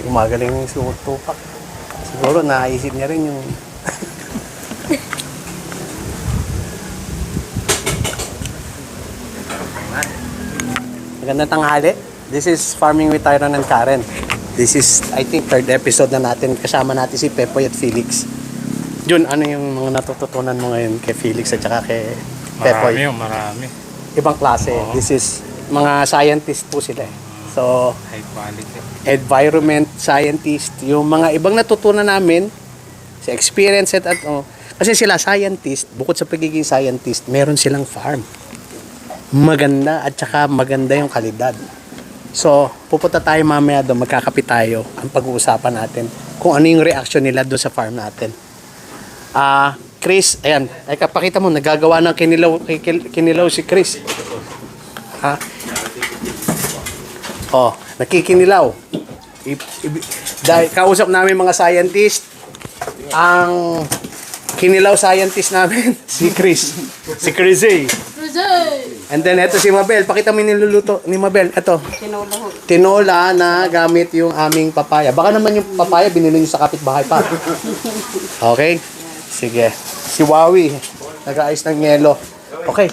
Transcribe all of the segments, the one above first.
Gumagaling yung tupak. Siguro naisip niya rin yung magandang tanghali. This is Farming with Tyron and Karen. This is, I think, third episode na natin. Kasama natin si Pepoy at Felix. Jun, ano yung mga natututunan mo ngayon kay Felix at saka kay Pepoy? Marami. Ibang klase. Oo. This is, mga scientist po sila eh. So, High quality. environment scientist, yung mga ibang natutunan namin sa experience at kasi sila scientist, bukod sa pagiging scientist, meron silang farm. Maganda at saka maganda yung kalidad. So, pupunta tayo mamaya doon, magkakapit tayo. Ang pag-uusapan natin kung ano yung reaction nila doon sa farm natin. Chris, ayan, ay kapakita mo, nagagawa ng kinilaw si Chris. Ha? Oh, nakikinilaw. Dahil kausap namin mga scientist, ang kinilaw scientist namin, si Chris. Si Chris A. And then, eto si Mabel. Pakita mo yung niluluto ni Mabel. Eto. Tinola na gamit yung aming papaya. Baka naman yung papaya binili nyo sa kapitbahay pa. Okay? Sige. Si Wawi. Nag-aayos ng yelo. Okay.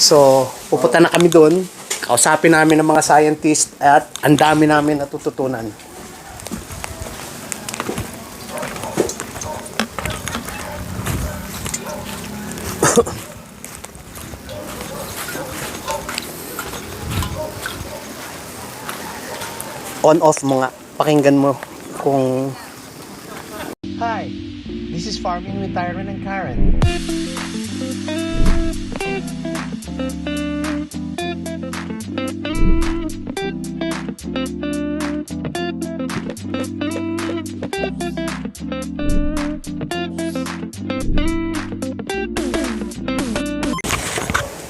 So, pupunta na kami doon. Kausapin namin ng mga scientist at ang dami namin natututunan. On-off mo nga. Pakinggan mo kung... Hi, this is Farming with Tyron and Karen.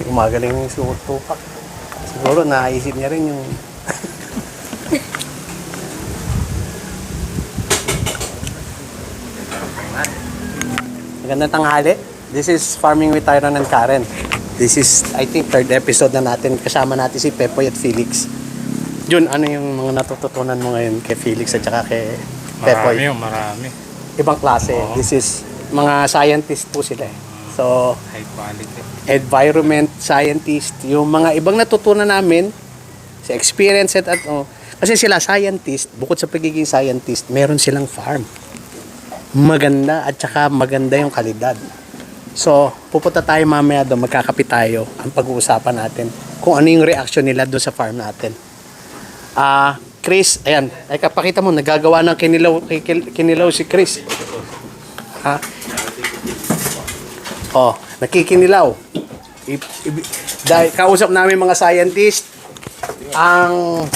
Gumagaling yung tupak. Siguro naisip niya rin yung magandang tanghali. This is Farming with Tyron and Karen. This is, I think, third episode na natin. Kasama natin si Pepoy at Felix. Jun, ano yung mga natututunan mo ngayon kay Felix at saka kay Pepoy? Marami. Ibang klase. Oo. This is, mga scientist po sila eh. So, High quality. environment scientist, yung mga ibang natutunan namin sa experience at kasi sila scientist, bukod sa pagiging scientist, meron silang farm. Maganda at saka maganda yung kalidad. So, pupunta tayo mamaya doon, magkakapit tayo. Ang pag-uusapan natin kung ano yung reaction nila doon sa farm natin. Chris, ayan, ay kapakita mo, nagagawa ng kinilaw si Chris. Ha? Oh, nakikinilaw. Dahil kausap namin mga scientist, ang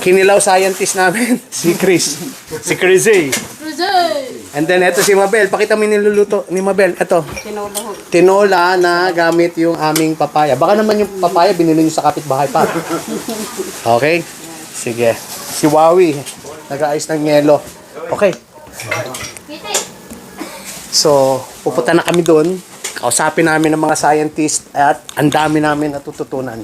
kinilaw scientist namin, si Chris. Si Chris A. And then, eto si Mabel. Pakita mo yung niluluto ni Mabel. Eto. Tinola na gamit yung aming papaya. Baka naman yung papaya binili nyo sa kapitbahay pa. Okay? Sige. Si Wawi. Nag-aayos ng yelo. Okay. So, pupunta na kami doon. Kausapin namin ng mga scientist at ang dami namin natututunan.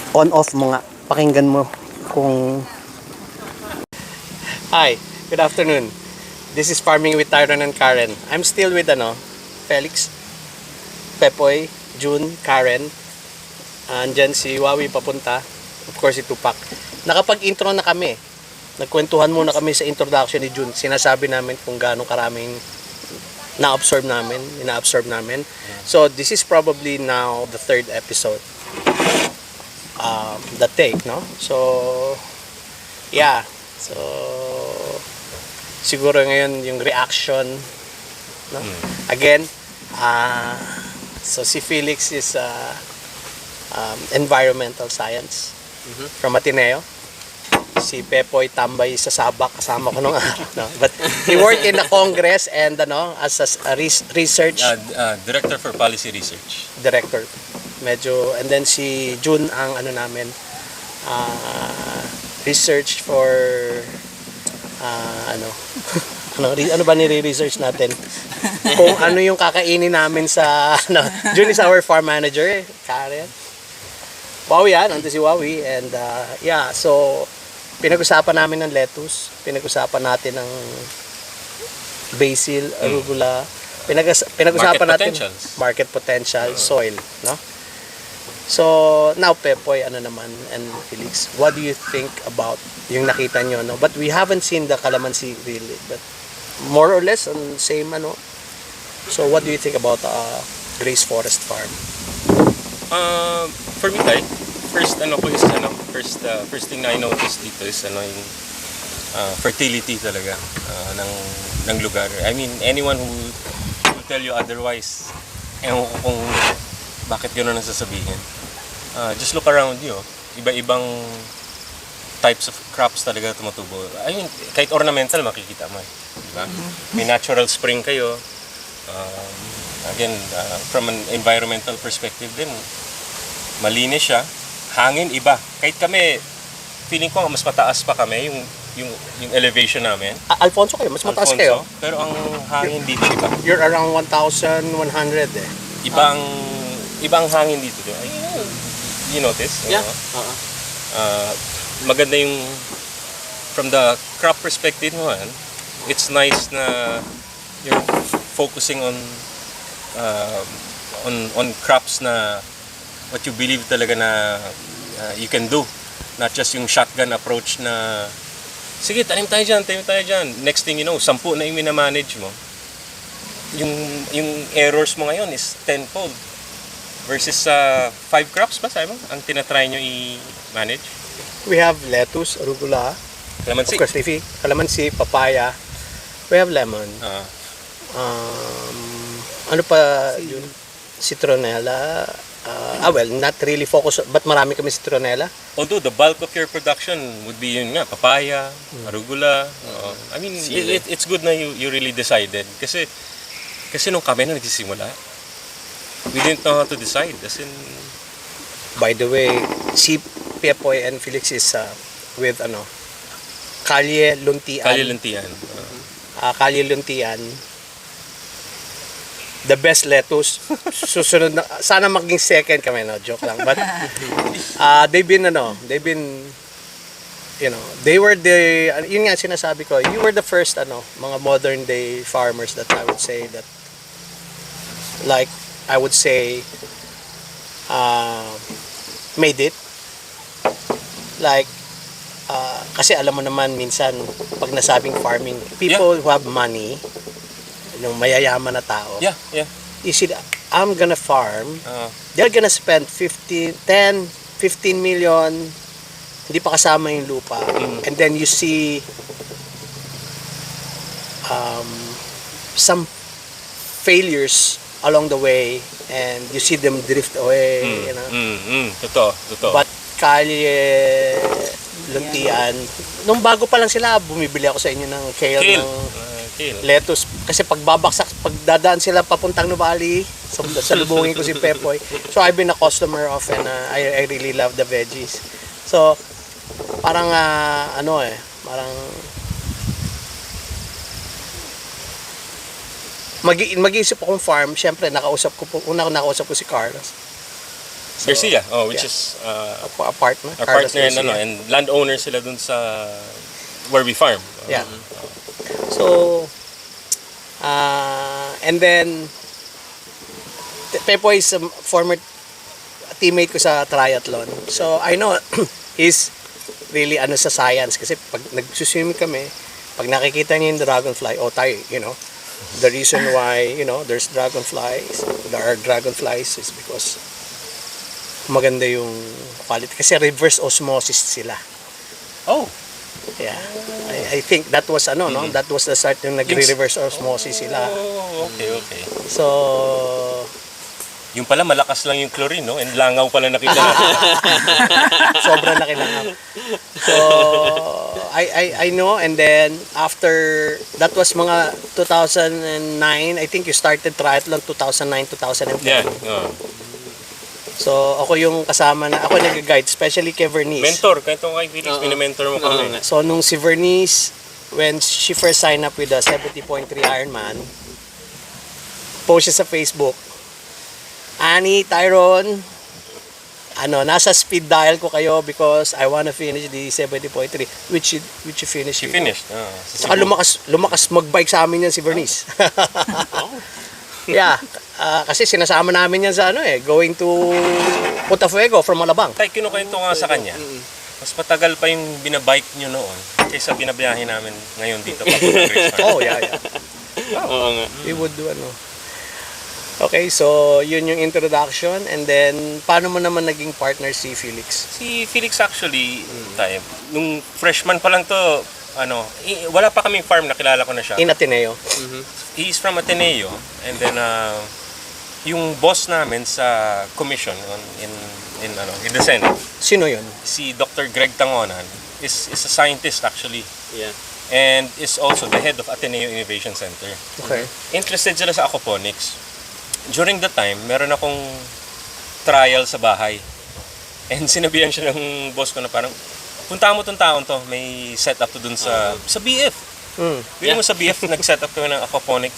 On-off mo nga. Pakinggan mo kung... Hi, good afternoon. This is Farming with Tyron and Karen. I'm still with Felix, Pepoy, June, Karen. Andyan si Wawi papunta. Of course, si Tupac. Nakapag-intro na kami. Nagkwentuhan muna kami sa introduction ni June. Sinasabi namin kung gaano karaming ina-absorb namin. So, this is probably now the third episode. The take, no? So, yeah. So, siguro ngayon yung reaction, no? Again, so si Felix is environmental science from Ateneo. Si Pepoy tambay sa Sabak, kasama ko nung araw, no? But he worked in the Congress and as a research Director for Policy Research. Director. Medyo, and then si June ang namin, research for ano, ano ba nire-research natin? Kung ano yung kakainin namin sa, June is our farm manager, Karen. Wowie yan, nandito si Wowie. And yeah, so, pinag-usapan namin ng lettuce, pinag-usapan natin ng basil, arugula, pinag-usapan natin market potential, soil, no? So, now Pepoy, ano naman, and Felix, what do you think about yung nakita nyo, no? But we haven't seen the calamansi really, but more or less on same, ano. So, what do you think about Grace Forest Farm? For me, Tay, first thing na I noticed dito is yung fertility talaga ng lugar. I mean, anyone who will tell you otherwise, ewan ko kung bakit gano'n ang sasabihin. Just look around you. Iba-ibang types of crops talaga tumutubo. I mean, kahit ornamental makikita mo. Diba? May natural spring kayo. Again, from an environmental perspective din, malinis siya. Hangin, iba. Kahit kami, feeling ko mas mataas pa kami, yung elevation namin. Alfonso kayo, mas mataas kayo. Pero ang hangin dito iba. You're around 1,100 eh. Ibang hangin dito. You notice? Yeah. Maganda yung from the crop perspective naman, it's nice na you're focusing on crops na what you believe talaga na you can do, not just yung shotgun approach na sige, tanim tayo dyan. Next thing you know, 10 na yung minamanage mo. Yung errors mo ngayon is tenfold versus 5 crops ba, sabi mo? Ang tinatry nyo i-manage? We have lettuce, arugula, Calamansi. of course, leafy, calamansi, papaya. We have lemon. Ano pa yun? Citronella. Well, not really focus, but marami kami citronella. Although the bulk of your production would be yun nga, papaya, arugula. I mean, it's good na you really decided. Kasi nung kami na nagsisimula, we didn't know how to decide. As in, By the way, si Pepoy and Felix is with Kalye Luntian. Kalilantian. Kalye Luntian. The best lettuce. Susunod na, sana maging second kami, no? Joke lang. But they've been, they were yun nga sinasabi ko, you were the first, mga modern day farmers that I would say that, like, I would say, made it. Like, kasi alam mo naman minsan, pag nasabing farming, people who have money, mayayaman na tao, Yeah. you see, I'm gonna farm, they're gonna spend 15 million, hindi pa kasama yung lupa, and then you see some failures along the way, and you see them drift away, Totoo. But Kalye Luntian, nung bago pa lang sila, bumibili ako sa inyo ng kale. Lettuce. Kasi pagdadaan sila papuntang Nuvali, salubungin ko si Pepoy. So I've been a customer of, and I really love the veggies. So, parang parang mag-iisip akong farm. Siyempre, nakausap ko si Carlos. So, Garcia, which is a partner. our partner and landowner sila dun sa where we farm. Yeah. So, and then, Pepoy is a former teammate ko sa triathlon. So, I know he's really sa science. Kasi pag nagsuswimming kami, pag nakikita niya yung dragonfly, tayo, the reason why, there are dragonflies is because maganda yung quality. Kasi reverse osmosis sila. Oh. Yeah. I think that was no? That was the start yung nagre-reverse osmosis sila. Oh, okay. So, yung pala malakas lang yung chlorine, no? And langaw pala nakita natin. sobrang laki lang. So, I know, and then after, that was mga 2009, I think you started triathlon 2009, 2010. Yeah. So, ako yung kasama ako nag-guide, especially kay Vernice. Mentor, kahit kay Felix, mini-mentor mo kami. So, nung si Vernice, when she first signed up with the 70.3 Ironman, post siya sa Facebook, Annie, Tyron, nasa speed dial ko kayo because I wanna finish the 70.3, which you finished. She finished. Saka lumakas magbike sa amin yan si Vernice. Yeah, kasi sinasama namin yan sa going to Punta Fuego from Malabang. Tay, kinukwento nga sa kanya. Mas matagal pa yung binabike nyo noon kaysa binabiyahe namin ngayon dito. Oh, yeah. Oo nga. We would do Okay, so yun yung introduction, and then paano mo naman naging partner si Felix? Si Felix actually, tayo, nung freshman pa lang to, wala pa kaming farm, nakilala ko na siya. In Ateneo. He's from Ateneo, and then yung boss namin sa commission in the Senate, Sino yun? si Dr. Greg Tangonan, is a scientist actually, Yeah. and is also the head of Ateneo Innovation Center. Okay. Interested sila sa aquaponics. During the time, meron akong trial sa bahay. And sinabihan siya ng boss ko na parang, punta mo tong taon to, may setup to dun sa BF. Bili mo sa BF, nag-set up kami ng aquaponic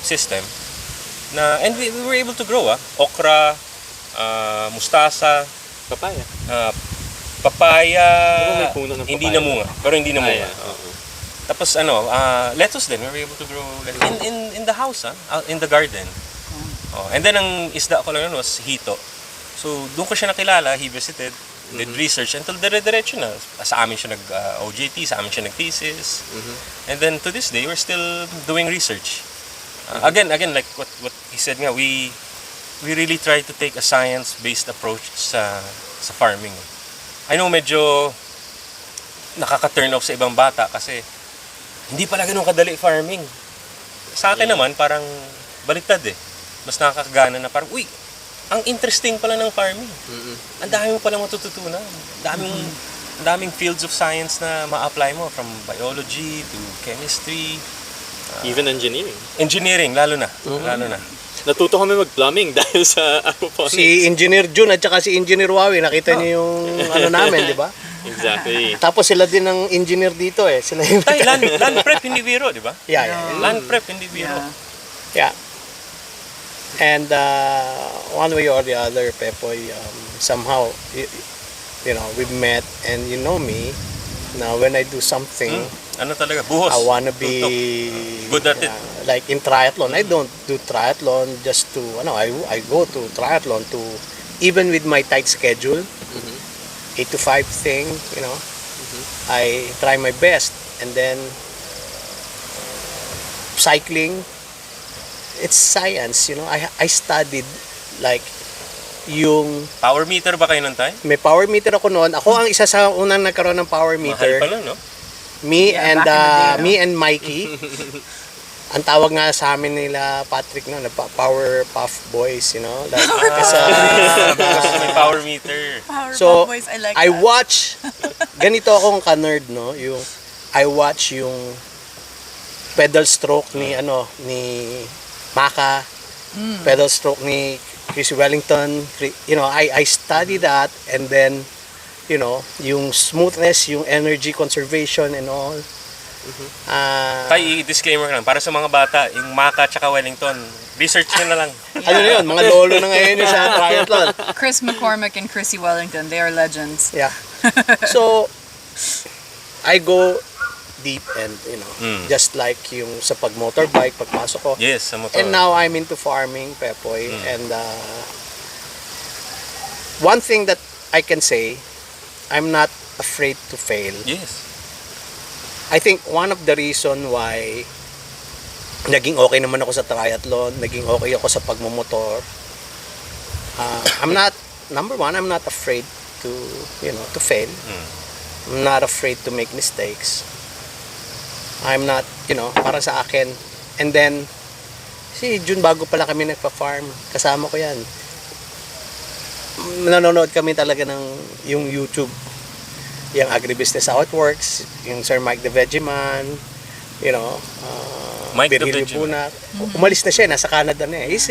system. And we were able to grow, okra, mustasa, Papaya. papaya, Pero may puno ng hindi papaya. namunga. Pero hindi namunga. Yeah. Oo. Tapos lettuce din, we were able to grow lettuce. In the house, out in the garden. And then ang isda ko lang yun was hito. So doon ko siya nakilala, he visited, did research until dire-diretso na. Sa amin siya nag-OJT, sa amin siya nag-thesis. And then to this day, we're still doing research. Again, like what he said nga, we really try to take a science-based approach sa farming. I know medyo nakaka-turn off sa ibang bata kasi hindi pala ganun kadali farming. Sa akin naman, parang baliktad Mas nakakagana na parang, uy, ang interesting pala ng farming. Ang dami mo palang matututunan. Ang daming fields of science na ma-apply mo, from biology to chemistry. Even engineering. Engineering, lalo na. Natuto kami mag-plumbing dahil sa aquaponics. Si Engineer Jun at saka si Engineer Wawi, nakita niyo yung namin, di ba? Exactly. Tapos sila din ang engineer dito Sila yung... Tay, land prep hindi biro, di ba? Yeah. Land prep hindi biro. Yeah. And one way or the other, Pepoy, somehow, we've met, and you know me. Now, when I do something, Ano talaga, buhos. I wanna Tutok. be Good at it. like in triathlon. I don't do triathlon just to, I go to triathlon to, even with my tight schedule, 8 to 5 thing, I try my best. And then, cycling, it's science, I studied like yung Power meter ba kayo nun, Tay? may power meter ako noon. Ako ang isa sa unang nagkaroon ng power Mahal meter. pala, no? Me Yeah, and back in the day, no? me and Mikey. Ang tawag nga sa amin nila Patrick Power Puff Boys, like kasi May power meter. Power so Boys, I like I that. watch ganito akong ka-nerd, yung I watch yung pedal stroke ni Maka, pedal stroke ni Chris Wellington, I study that, and then yung smoothness, yung energy conservation and all. Tay, i-disclaimer lang. Para sa mga bata, yung Maka tsaka Wellington, research nyo na lang. Ano na yun, mga lolo na ngayon yung sa triathlon. Chris McCormick and Chrissy Wellington, they are legends. Yeah. So, I go deep and, just like yung sa pag-motorbike, pagpasok ko. Yes, sa motor. And now I'm into farming, Pepoy. And one thing that I can say, I'm not afraid to fail. Yes. I think one of the reason why naging okay naman ako sa triathlon, naging okay ako sa pagmumotor, number one, I'm not afraid to fail. I'm not afraid to make mistakes. I'm not, para sa akin. And then, si Jun, bago pala kami nagpa-farm, kasama ko yan. Nanonood kami talaga ng yung YouTube, yung Agribusiness How It Works, yung Sir Mike the Vegeman, Mike the Virgilio Vegeman. Buna. Umalis na siya, nasa Canada na He's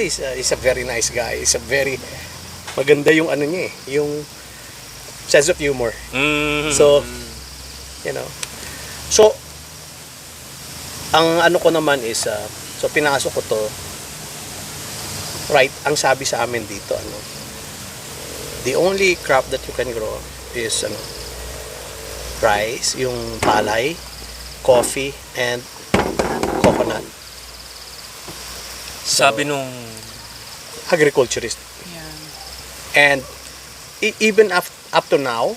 a very nice guy. He's a very, maganda yung niya yung sense of humor. So, so, Ang ano ko naman is, so pinasok ko to, right, ang sabi sa amin dito, the only crop that you can grow is, rice, yung palay, coffee, and coconut. Sabi nung Agriculturist. Yeah. And even up to now,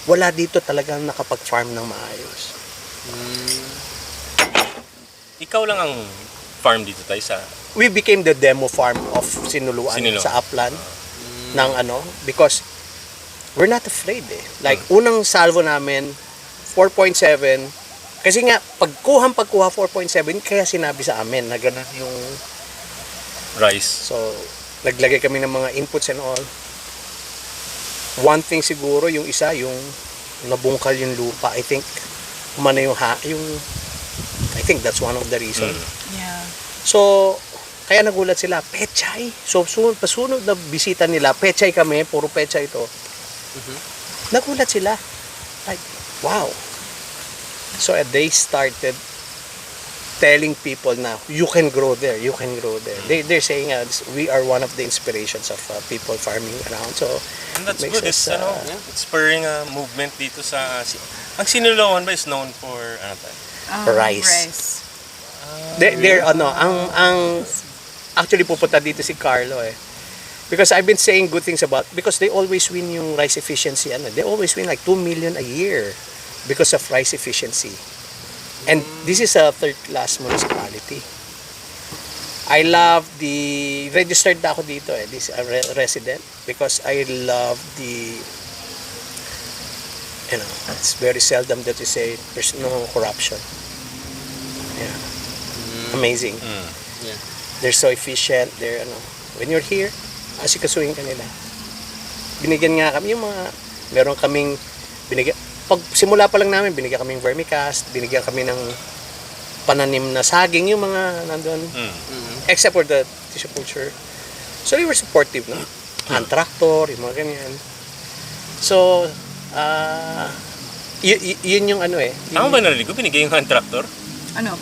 wala dito talagang nakapag-farm ng maayos. ikaw lang ang farm dito tayo sa We became the demo farm of Sinuluan Sinuluan. sa Upland ng because we're not afraid eh. Like unang salvo namin 4.7 kasi nga pagkuha 4.7 kaya sinabi sa amin na ganun yung rice. so naglagay kami ng mga inputs and all. One thing siguro yung isa yung nabungkal yung lupa. I think umano yung I think that's one of the reasons. Yeah. So, kaya nagulat sila, pechay. So, pasunod na bisita nila, pechay kami, puro pechay ito. Nagulat sila. Like, wow. So, they started telling people now, you can grow there, you can grow there. They're saying, we are one of the inspirations of people farming around. So, And that's makes good. It's, us, it's spurring a movement dito sa... Ang Sinulauan ba is known for ano tayo? Rice. They're actually pupunta dito si Carlo eh. Because I've been saying good things because they always win yung rice efficiency. They always win like 2 million a year because of rice efficiency. And this is a third-class municipality. I love registered na ako dito eh, this resident because I love it's very seldom that you say there's no corruption. Yeah. Amazing. Yeah. They're so efficient. When you're here, asikasuhin ka nila. Binigyan nga kami yung meron kaming pag simula pa lang namin, binigyan kaming vermicast, binigyan kami ng pananim na saging, yung mga nandun. Except for the tissue culture. So they were supportive, no? Hand tractor, yung mga ganyan. So, yun yung eh. Tama ba narinig ko? Binigay yung hand tractor?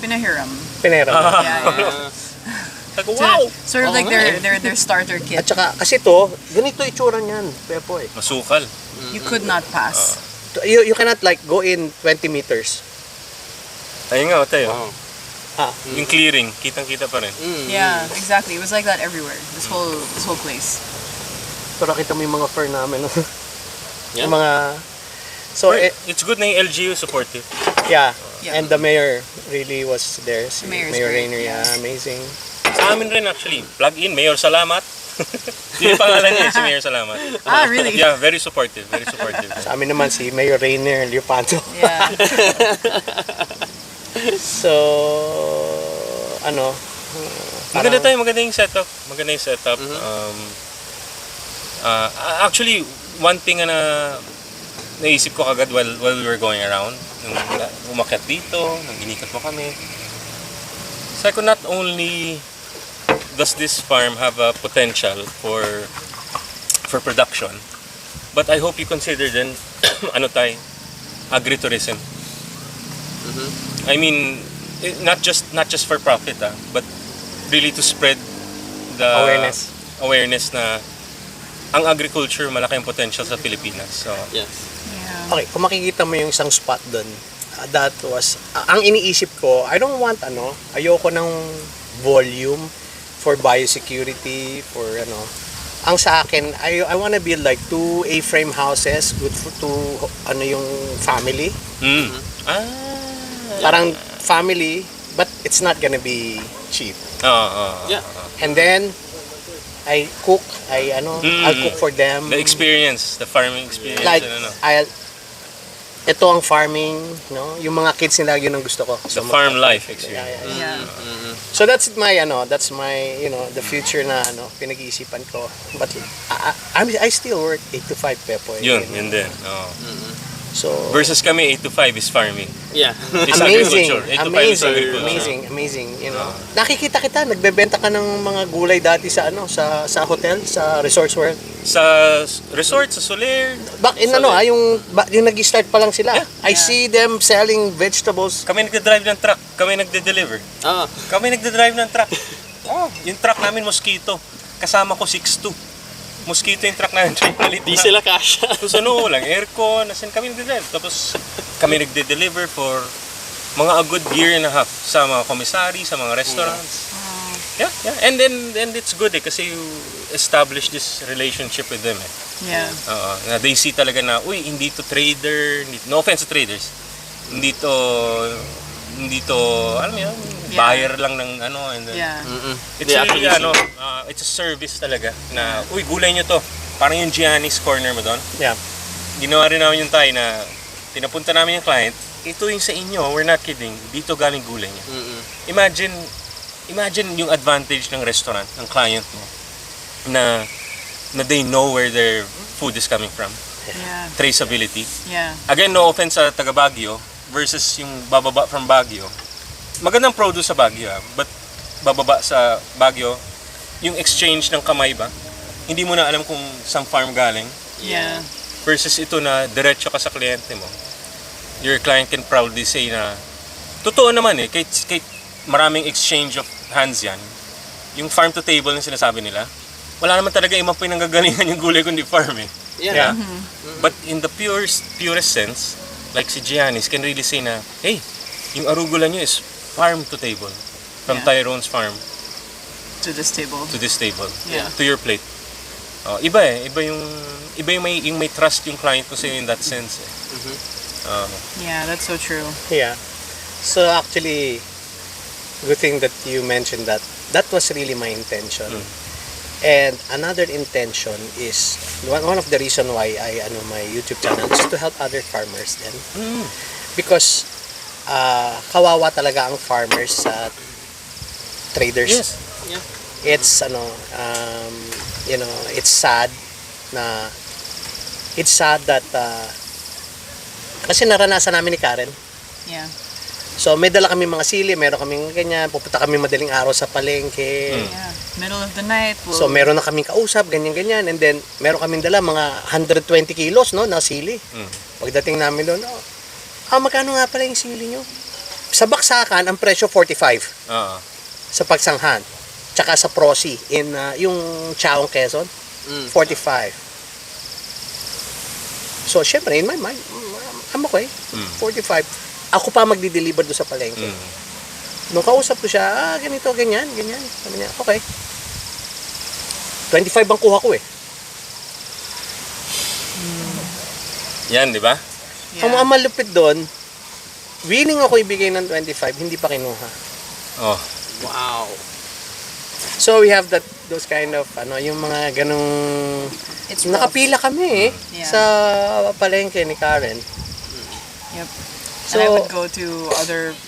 Pinahiram. Pinera. Yeah. Sabi ko, wow! Sort of like their starter kit. At saka, kasi to, ganito itsura niyan, Pepo eh. Masukal. You could not pass. You cannot like go in 20 meters. Ayun nga, tayo. Wow. Yung clearing, kitang-kita pa rin. Yeah, exactly. It was like that everywhere. This whole place. Pero kita mo yung mga fur namin. No? Yeah. Yung mga... So, It's good na yung LGU supportive. yeah. Yeah. And the mayor really was there. Si Mayor's Mayor great, Rainier, yeah. amazing. Sa amin rin actually. Plug in, Mayor Salamat. Yung pangalan niya, si Mayor Salamat. Really? Yeah, very supportive. Very supportive. Sa amin naman si Mayor Rainier Leopanto. Yeah. So, Maganda tayo, maganda yung setup. Actually, one thing na naisip ko agad while we were going around, nung umakyat dito, nung inikat mo kami. So, not only does this farm have a potential for production, but I hope you consider then agritourism. I mean, not just for profit, but really to spread the awareness na ang agriculture malaki ang potential sa Pilipinas. So, Yes. Yeah. okay, kung makikita mo yung isang spot doon, that was, ang iniisip ko, I don't want, ayoko ng volume for biosecurity, for ang sa akin, I wanna build like 2 A-frame houses, good for yung family. Parang family, but it's not gonna be cheap. Yeah. And then, I cook, I'll cook for them. the experience, the farming experience. Like, ito ang farming, yung mga kids nila, yun ang gusto ko. the farm life experience. Yeah. Yeah. So that's my the future na pinag-iisipan ko. But I still work 8 to 5 Pepo. Yun din. So, Versus kami, 8 to 5 is farming. Yeah. It's amazing, agriculture. 8 to 5 is agriculture. amazing, you know. Nakikita kita, nagbebenta ka ng mga gulay dati sa sa hotel, sa Resorts World. Sa resort, sa Soler, Back in yung nag-start pa lang sila. I see them selling vegetables. kami nagde-drive ng truck, kami nagde-deliver. Ah, Kami nagde-drive ng truck. Oh, yung truck namin, Mosquito. Kasama ko 6'2". Mosquito yung truck namin. di sila kasha. Tapos ano, lang aircon, asin kami nagde-drive. Tapos kami nagde-deliver for mga a good year and a half sa mga commissary, sa mga restaurants. Yeah. And it's good kasi you establish this relationship with them. Yeah. Na they see talaga na, uy, hindi to trader, no offense to traders. Hindi to, alam mo yun, Yeah. buyer lang ng ano, and then, Yeah. it's They really, actually it's a service talaga na, uy, gulay nyo to. Parang yung Gianni's Corner mo doon. Yeah. Ginawa rin namin yung tayo na, pinapunta namin yung client, ito yung sa inyo, we're not kidding, dito galing gulay nyo. Imagine yung advantage ng restaurant, ng client mo, na they know where their food is coming from. Yeah. Traceability. Yeah. Again, no offense sa taga Baguio versus yung bababa from Baguio. Magandang produce sa Baguio, but bababa sa Baguio, yung exchange ng kamay ba, hindi mo na alam kung saan farm galing. Yeah. Versus ito na diretso ka sa kliyente mo. Your client can proudly say na, totoo naman kahit maraming exchange of hands yan, yung farm to table na sinasabi nila, wala naman talaga ibang pinanggagalingan yung gulay kundi farm Yeah. But in the purest sense, like si Giannis can really say na, hey, yung arugula nyo is farm to table. From Yeah. Tyrone's farm To this table. to this table. Yeah. To your plate. Iba yung may trust yung client ko sa'yo in that sense. Yeah, that's so true. Yeah. So actually, good thing that you mentioned that. That was really my intention. And another intention is one of the reason why I my YouTube channel is to help other farmers then. Because kawawa talaga ang farmers sa traders. Yes. Yeah. It's it's sad that kasi naranasan namin ni Karen. Yeah. So may dala kami mga sili, meron kaming ganyan, pupunta kami madaling araw sa palengke. Yeah. Middle of the night. So meron na kaming kausap, ganyan-ganyan, and then meron kaming dala mga 120 kilos no, na sili. Pagdating namin doon, magkano nga pala yung sili nyo? Sa baksakan, ang presyo 45 sa pagsanghan. Tsaka sa Prosi, in yung Chaong Quezon, 45. So syempre, in my mind, I'm okay. 45. Ako pa magdi-deliver doon sa palengke. Nung kausap ko siya, ganito, ganyan. Sabi niya, okay. 25 ang kuha ko eh. Yan, di ba? Yeah. Ang malupit doon, willing ako ibigay ng 25, hindi pa kinuha. Oh. Wow. So we have those kind of, yung mga ganong, It's rough. nakapila kami Yeah. sa palengke ni Karen. Yep. So, And I would go to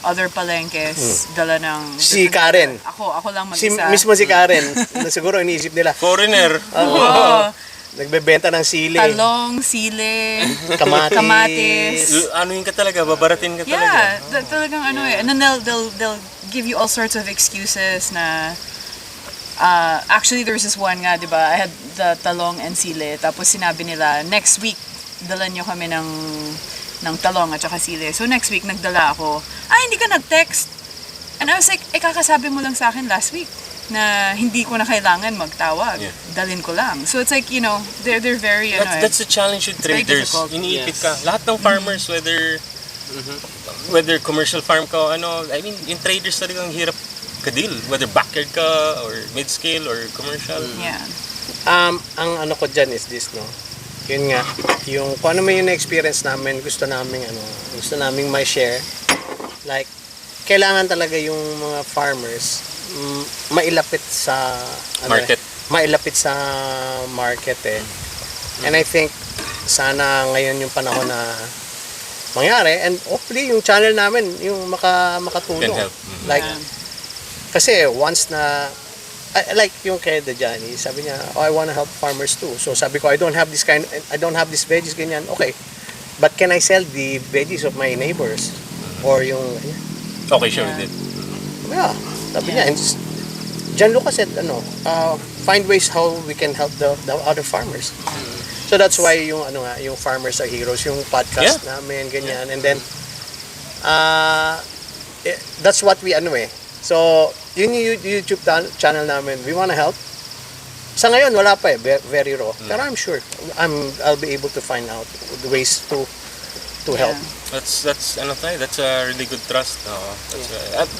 other palengkes, dala ng... Si different- Karen. Ako lang si, mag-isa. mismo si Karen, na siguro iniisip nila, Foreigner. Oo. nagbebenta ng sili, Talong, sili, kamatis. kamatis. Anuin ka talaga, babaratin ka talaga. Yeah, talagang ano eh. And then they'll give you all sorts of excuses na actually there's this one nga, 'di ba? I had the talong and sili. Tapos sinabi nila, next week dala niyo kami ng talong at saka sili. So next week nagdala ako. Hindi ka nag-text. And I was like, kakasabi mo lang sa akin last week na hindi ko na kailangan magtawag. Yeah. Dalhin ko lang. So it's like, they're very That's the challenge with very traders. difficult. Iniipit Yes. ka. Lahat ng farmers, whether commercial farm ka, I mean, in traders talagang hirap ka-deal. Whether backyard ka, or mid-scale, or commercial. Yeah. Ang ano ko dyan is this, no? Yun nga, yung kung ano man yung na-experience namin, gusto naming may share. Like, kailangan talaga yung mga farmers mailapit sa Market. mailapit sa market eh. And I think sana ngayon yung panahon na mangyari, and hopefully yung channel namin yung makatulong. Can help. Like, kasi once na like yung kay the Johnny, sabi niya, I wanna help farmers too. So sabi ko, I don't have this veggies, ganyan. Okay. but can I sell the veggies of my neighbors? Or yung, Okay, sure, Yeah. we did. yeah, sabi niya. And John Lucas said, find ways how we can help the other farmers. So that's why yung yung Farmers Are Heroes, yung podcast namin, ganyan. And then that's what we So, yun yung YouTube channel namin. We wanna help. Sa ngayon wala pa very raw. Pero I'm sure I'll be able to find out the ways to help. That's a really good trust.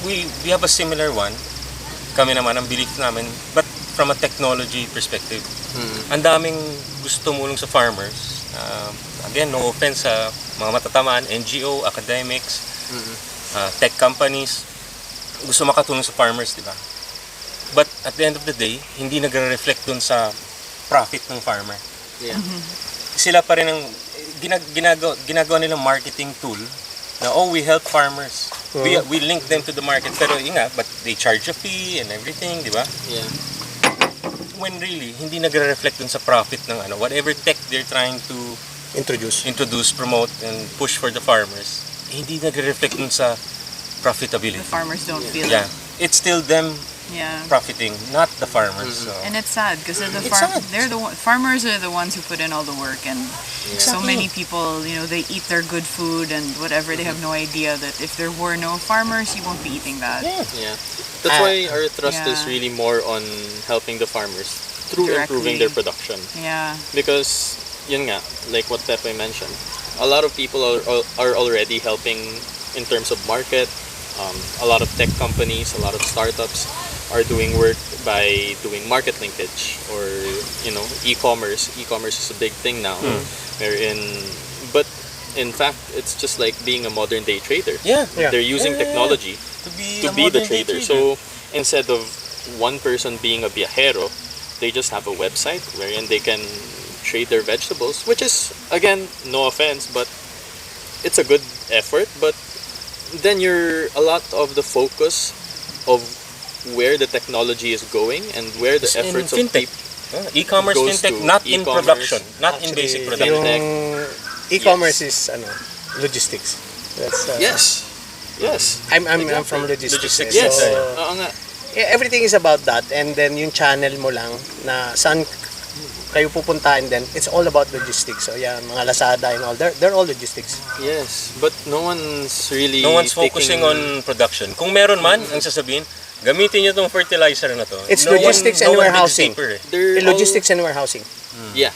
We have a similar one. Kami naman ang belief namin, but from a technology perspective. Ang daming gusto tumulong sa farmers. Again, no offense sa mga matatamaan, NGO, academics, tech companies, gusto makatulong sa farmers, di ba? But at the end of the day, hindi nagre-reflect dun sa profit ng farmer. Yeah. Sila pa rin ang ginagawa nilang marketing tool na we help farmers. We link them to the market, pero yun nga, but they charge a fee and everything, di ba? Yeah. When really hindi nagre-reflect dun sa profit ng whatever tech they're trying to introduce, promote and push for the farmers, hindi nagre-reflect dun sa profitability. The farmers don't feel Yeah, it. it's still them Yeah. profiting, not the farmers. So. And it's sad because It's sad. farmers are the ones who put in all the work, and so Exactly. many people, they eat their good food and whatever. They have no idea that if there were no farmers, you won't be eating that. Yeah. That's why our trust is Yeah. really more on helping the farmers through Directly. improving their production. Yeah. Because, yun nga, like what Pepe mentioned, a lot of people are already helping in terms of market. A lot of tech companies, a lot of startups are doing work by doing market linkage or e-commerce. E-commerce is a big thing now. But in fact, it's just like being a modern day trader. Yeah. They're using technology To to be the trader. So instead of one person being a viajero, they just have a website wherein they can trade their vegetables, which is, again, no offense, but it's a good effort. But then a lot of the focus of where the technology is going and where the It's in efforts of fintech. people E-commerce, goes fintech, to not in e-commerce. production, not in basic production. Yung e-commerce is logistics. That's Yes. I'm from logistics. Logistics, Yes. So, Oo nga. everything is about that, and then yung channel mo lang na saan kayo pupunta, and then it's all about logistics. So yeah, mga Lazada and all, they're all logistics. Yes. But no one's really No one's focusing on production. Kung meron man, ang sasabihin, gamitin nyo tong fertilizer na to. It's logistics and one digs warehousing. deeper eh. They're Logistics and warehousing. Yeah.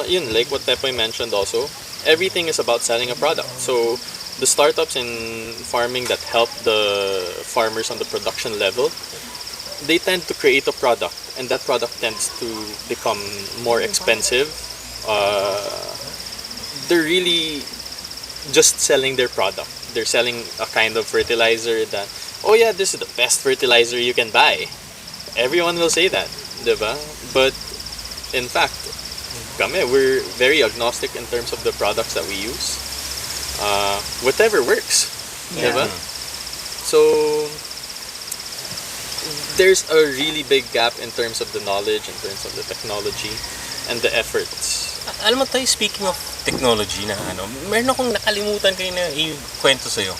Yun, like what Tepoy mentioned also, everything is about selling a product. So the startups in farming that help the farmers on the production level, they tend to create a product, and that product tends to become more expensive. They're really just selling their product. They're selling a kind of fertilizer that, oh yeah, this is the best fertilizer you can buy. Everyone will say that, diba? But in fact, we're very agnostic in terms of the products that we use. Whatever works, Yeah. diba? So there's a really big gap in terms of the knowledge, in terms of the technology, and the efforts. Alam mo tayo, speaking of technology na meron akong nakalimutan kayo na i-kwento sa'yo.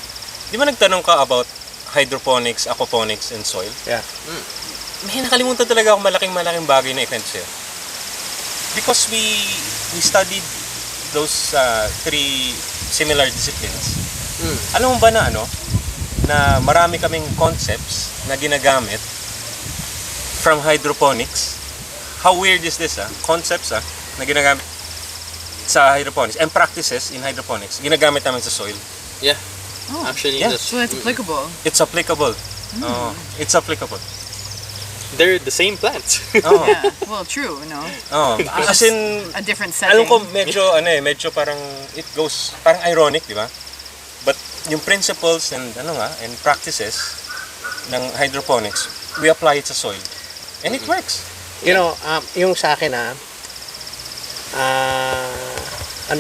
Di ba nagtanong ka about hydroponics, aquaponics, and soil? Yeah. May nakalimutan talaga ako malaking bagay na i-kwento sa'yo. Because we studied those three similar disciplines. Alam mo ba na na marami kaming concepts na ginagamit from hydroponics? How weird is this concepts na ginagamit sa hydroponics and practices in hydroponics ginagamit namin sa soil. Yeah, Oh, actually, Yeah. so it's applicable. It's applicable. It's applicable. they're the same plants. Oh. Yeah. Well, true. As in, A different setting. alam ko medyo parang it goes parang ironic, di ba? But yung principles and and practices ng hydroponics, we apply it sa soil. And it works. Yung sa akin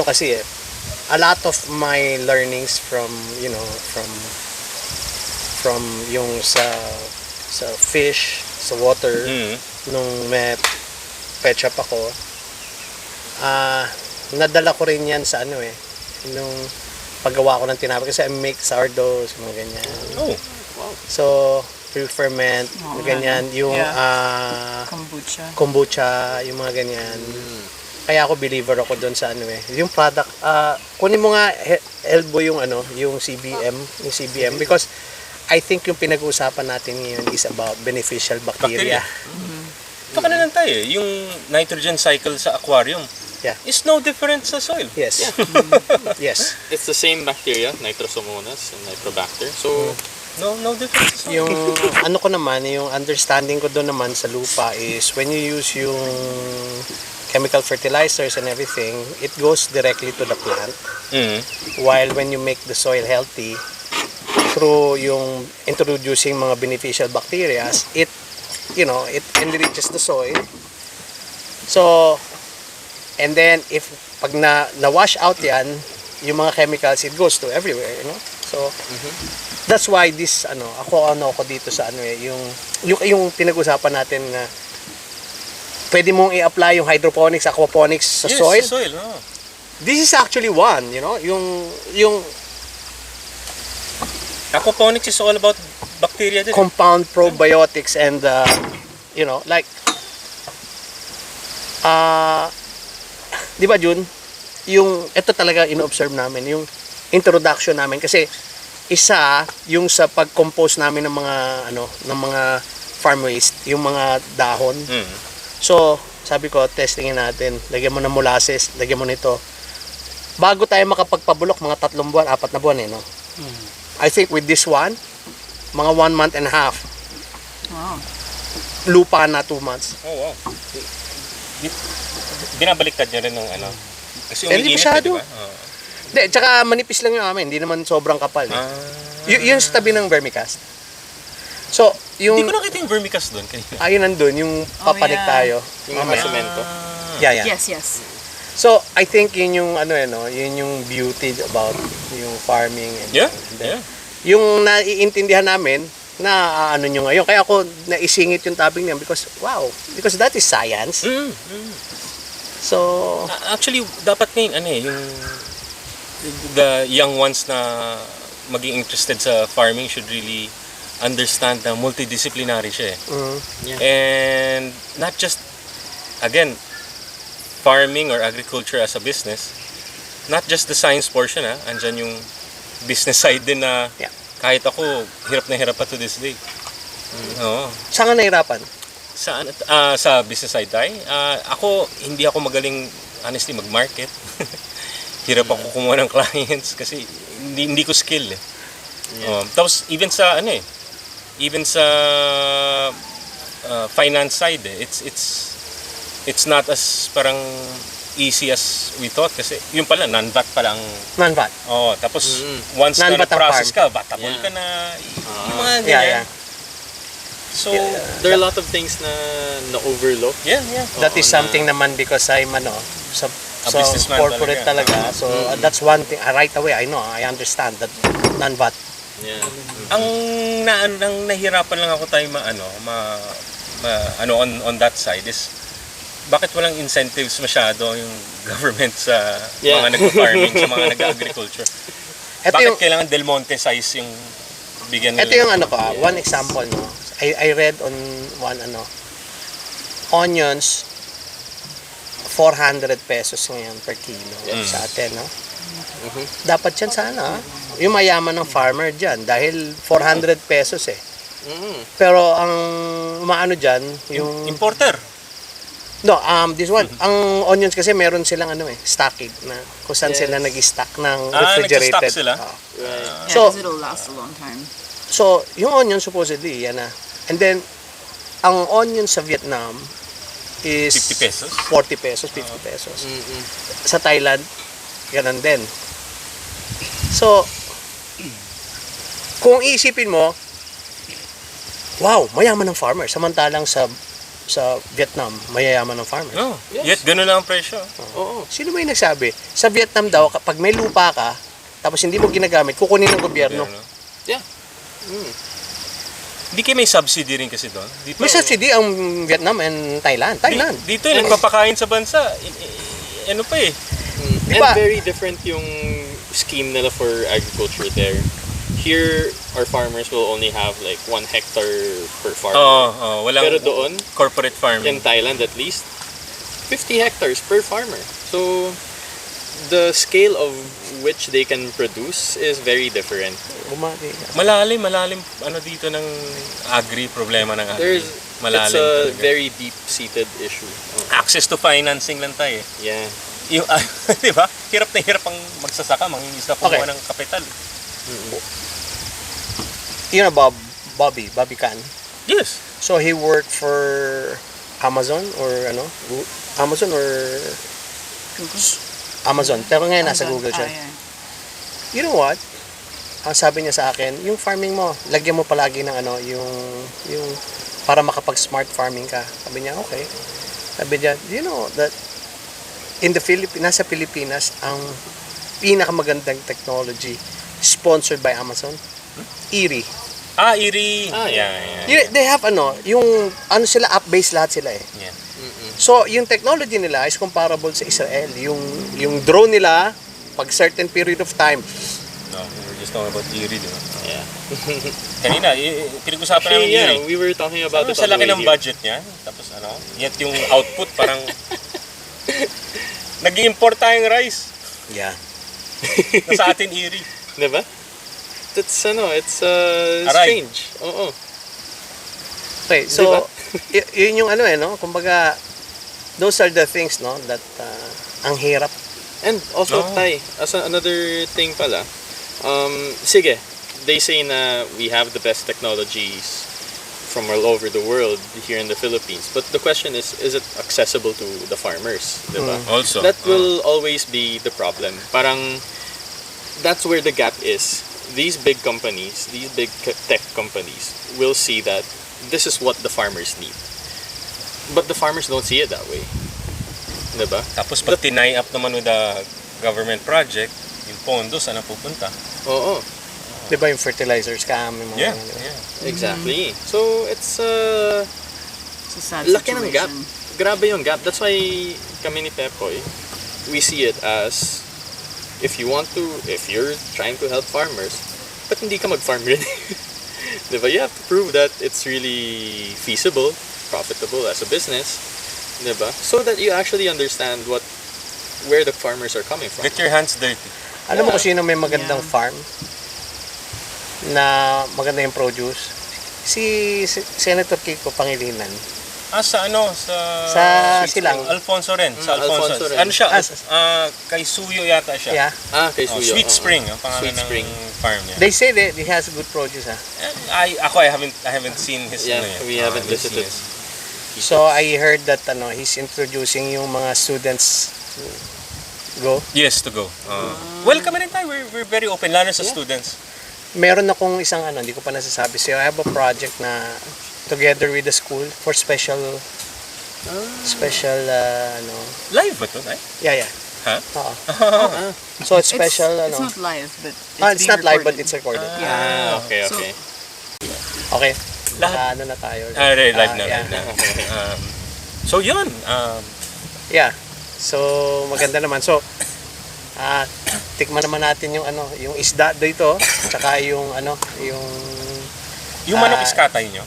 kasi a lot of my learnings from yung sa fish, sa water, nung may pet shop ako, nadala ko rin yan sa ano nung paggawa ko ng tinapay. Kasi I make sourdough, mga ganyan. Oh, So, pre-ferment, ganyan. Yung kombucha, yung mga ganyan. Kaya ako believer ako doon sa yung product. Kunin mo nga elbow yung CBM because I think yung pinag-uusapan natin ngayon is about beneficial bacteria. ito ka na lang tayo eh. Yung nitrogen cycle sa aquarium Yeah. is no different sa soil. Yes. Yes. It's the same bacteria, Nitrosomonas and Nitrobacter. So, No different sa soil. Yung ko naman, yung understanding ko doon naman sa lupa is when you use yung chemical fertilizers and everything, it goes directly to the plant. Mm. While when you make the soil healthy through yung introducing mga beneficial bacteria, it enriches the soil. So, and then if pag na-wash out yan, yung mga chemicals, it goes to everywhere, So, that's why this ako dito sa yung pinag-usapan natin na pwede mong i-apply yung hydroponics, aquaponics sa Yes, soil. sa soil. Oh. This is actually one, yung Aquaponics is all about bacteria din. compound probiotics and like di ba Jun, yung ito talaga ino-observe namin yung introduction namin kasi isa yung sa pag-compose namin ng mga farm waste, yung mga dahon. Mm. So, sabi ko, testingin natin. Lagyan mo ng molasses, lagyan mo nito. Bago tayo makapagpabulok, mga 3 buwan, 4 na buwan no? I think with this one, mga 1 month and a half. Wow. Lupa na 2 months. Oh, wow. Binabaliktad niya rin ng kasi Hindi umiinit masyado. diba? Oh. Hindi, tsaka manipis lang yung amin. Hindi naman sobrang kapal. Yun sa tabi ng vermicast. So, yung... Hindi ko nakita yung vermicast doon kanina. Ayun nandun, yung papanik yeah. tayo. yung mga semento. Yeah. Yes. So, I think yun yung yun yung beauty about yung farming. And, Yeah. and then, Yeah. Yung naiintindihan namin na nyo ngayon. Kaya ako naisingit yung topic niya because that is science. So, Actually, dapat ngayon yung the young ones na maging interested sa farming should really understand na multidisciplinary siya Yeah. And not just, again, farming or agriculture as a business, not just the science portion andyan yung business side din na Yeah. kahit ako, hirap na hirap pa to this day. Oo. saan ka nahirapan? Sa business side tayo, ako, hindi ako magaling, honestly, mag-market. Hirap ako kumuha ng clients kasi hindi ko skill tapos even sa finance side it's not as parang easy as we thought kasi yung pala non-VAT pala ang Non-VAT. tapos once na Non-VAT ang na-process farm. ka batable Yeah. ka na yung mga Yeah, ganyan. yeah. So There are a lot of things na na-overlook. yeah That is Oo, something naman because I'm sa businessman corporate talaga. So that's one thing. Right away, I know, I understand that non-VAT. Yeah. ang nahirapan lang ako tayo on that side is bakit walang incentives masyado yung government sa Yeah. mga nagpa-farming, sa mga nag-agriculture. Ito Bakit yung kailangan Del Monte size yung bigyan nila? ito yung one example I read on one onions 400 pesos ngayon per kilo sa atin dapat yan sana yung mayaman ng farmer dyan dahil 400 pesos pero ang dyan yung Importer. this one ang onions kasi meron silang stockade na kung saan sila nag-stock ng refrigerated. nagsa-stock sila? Yeah, So- because it'll last a long time. So, yung onion supposedly, yan na. And then, ang onion sa Vietnam is 50 pesos? 40 pesos, 50 pesos. Sa Thailand, ganun din. So, kung iisipin mo, wow, mayaman ng farmer. Samantalang sa Vietnam, mayayaman ng farmer. No. Yes. Yet ganun lang ang presyo. Oo. Sino may nagsabi? Sa Vietnam daw, kapag may lupa ka, tapos hindi mo ginagamit, kukunin ng gobyerno. Yeah. Di kayo may subsidy rin kasi doon? Dito, May subsidy ang Vietnam and Thailand. Thailand. Dito nagpapakain sa bansa. Di ba? And very different yung scheme nila for agriculture there. Here, our farmers will only have like 1 hectare per farmer. Walang Pero doon, corporate farming. in Thailand at least, 50 hectares per farmer. So, the scale of which they can produce is very different. Malalim ano dito ng agri, problema ng agri. It's Malalim a talaga. very deep-seated issue. Access to financing lang tayo. Yeah. Yung, di ba? Hirap na hirap ang magsasaka, mangingisda kumuha Okay. ng kapital. You know Bobby Khan. Yes. So he worked for Amazon or Amazon or Amazon. Pero ngayon nasa Google siya. yeah. You know what? Ang sabi niya sa akin, yung farming mo, lagyan mo palagi ng yung para makapag-smart farming ka. Sabi niya, okay. Sabi niya, you know that in the nasa Pilipinas, ang pinakamagandang technology sponsored by Amazon, Erie. Erie. Ah, yeah. They have yung sila app-based lahat sila eh. Yeah. So, yung technology nila is comparable sa Israel. Yung drone nila, pag certain period of time, No, we were just talking about Erie, di ba? Yeah. Kanina, pinag-usapan namin Actually, yeah, Erie. we were talking about it Sa on the laki way ng here. budget niya, tapos yet yung output parang nag-i-import tayong rice. yeah. Nasa atin Erie. Diba? It's Aray. strange. Oo. Okay, so, yun yung kumbaga, those are the things, that ang hirap. And also, No. Tay, as another thing pala, sige, they say na we have the best technologies from all over the world here in the Philippines. But the question is it accessible to the farmers? Diba? Also. That will always be the problem. Parang, that's where the gap is. These big companies, these big tech companies will see that this is what the farmers need. But the farmers don't see it that way. Diba? Tapos pag tinay up naman with the government project, yung pondo saan pupunta? Oo. Di ba yung fertilizers ka, may mga Yeah, di ba? yeah. Exactly. So, it's It's a sad laki ng gap. situation. Grabe yung gap. That's why kami ni Pepoy, we see it as if you're trying to help farmers, but hindi ka mag-farm rin. Diba? You have to prove that it's really feasible, profitable as a business. Diba? So that you actually understand where the farmers are coming from. Get your hands dirty. Alam mo kung sino may magandang Yeah. farm na maganda yung produce? Si Senator Kiko Pangilinan. Sa Sa Silang. Alfonso rin. Sa Alfonso Alfonso. rin. Ano siya? Ah, Kay Suyo yata siya. Yeah. Kay Suyo. Sweet oo. Spring, ang pangalan Sweet Spring. ng farm niya. They say that he has good produce, ha? I haven't seen his Yeah, we haven't his- visited. his- So I heard that he's introducing yung mga students to go. Yes, to go. Welcome rin tayo. We're very open, lalo sa students. Meron akong isang hindi ko pa nasasabi. So I have a project na together with the school for special Live ba to, Nay? yeah. Ha? Oo. So it's special It's not live, but it's being not live but recorded. it's recorded. Yeah. Okay, So- okay. Okay. Lahat. Ano na tayo? Live na, Yeah. live na. So yun, Yeah. So maganda naman. So tikman naman natin yung yung isda dito, tsaka yung yung manok is katay nyo.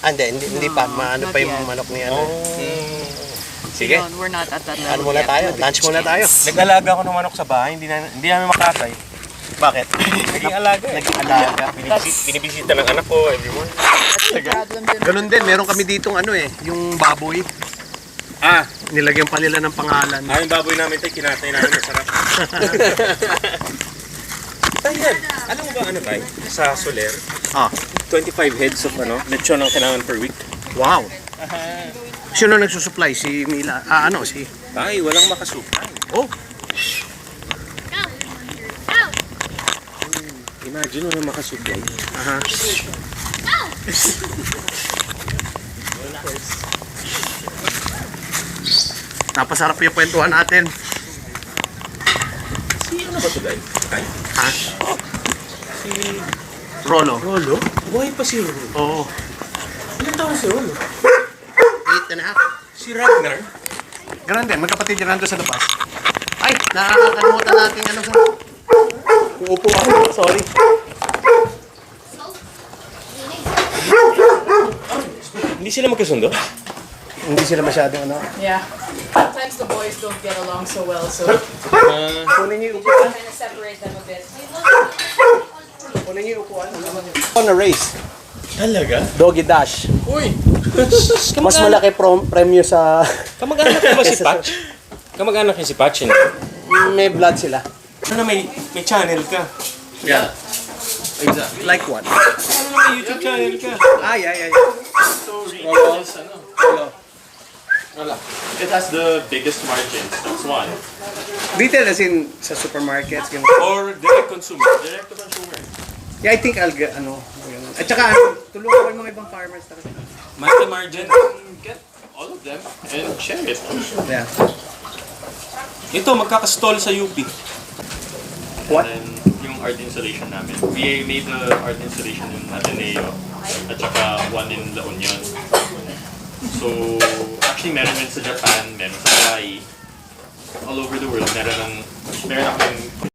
Hindi pa maano not pa yung yet. manok ni Sige. Sige. We're not at that level Ano muna yet, tayo? but Lunch muna tayo. Nag-alaga ako ng manok sa bahay, hindi namin makatay. Bakit? Naging alaga eh. Naging alaga. Binibisita ng anak ko every morning. That's the problem din. Ganun din, meron kami ditong yung baboy. Nilagyan pa nila ng pangalan. Yung baboy namin tayo, kinatay namin, masarap. Ayan, alam mo ba tayo? Sa Soler, 25 heads of lechon ang kailangan per week. Wow. Sino nagsusupply? Si Mila? Si... Tay, walang makasupay. Oh, Imagine walang makasupply. aha. Napasarap yung kwentuhan natin. Ano ba ito, Day? Ha? Rolo. Rolo? Buhay pa si Rolo. Oo. Ilan taon si Rolo? 8 and a half. Si Ragnar? Ganun din, magkapatid yan nandun sa labas. Ay, nakakalimutan natin ano sa... Uupo ako. Sorry. Hindi sila magkasundo? Hindi sila masyadong ano. Yeah. Sometimes the boys don't get along so well, so Kunin niyo yung upuan. kind of separate them a bit. Kunin niyo yung upuan. On a race. Talaga? Doggy Dash. Uy! Mas malaki premyo sa... Kamag-anak niya ba si Patch? Kamag-anak niya si Patch, hindi? May blood sila. Ano, may channel ka? Yeah. Exactly. Like what? Ano na may YouTube channel ka? Ay. So retail is it has the biggest margins. That's one. Retail as in sa supermarkets. Ganun. Or direct consumer? Direct to consumer. Yeah, I think I'll get ano. Ganun. At saka ano, tulungan ko yung mga ibang farmers talaga. Monthly margin? Get all of them and share it. Yeah. Ito, magkakastall sa UP. What? And yung art installation namin. We made the art installation in Ateneo at saka one in La Union. So, actually meron din sa Japan, meron sa Hawaii. All over the world, meron akong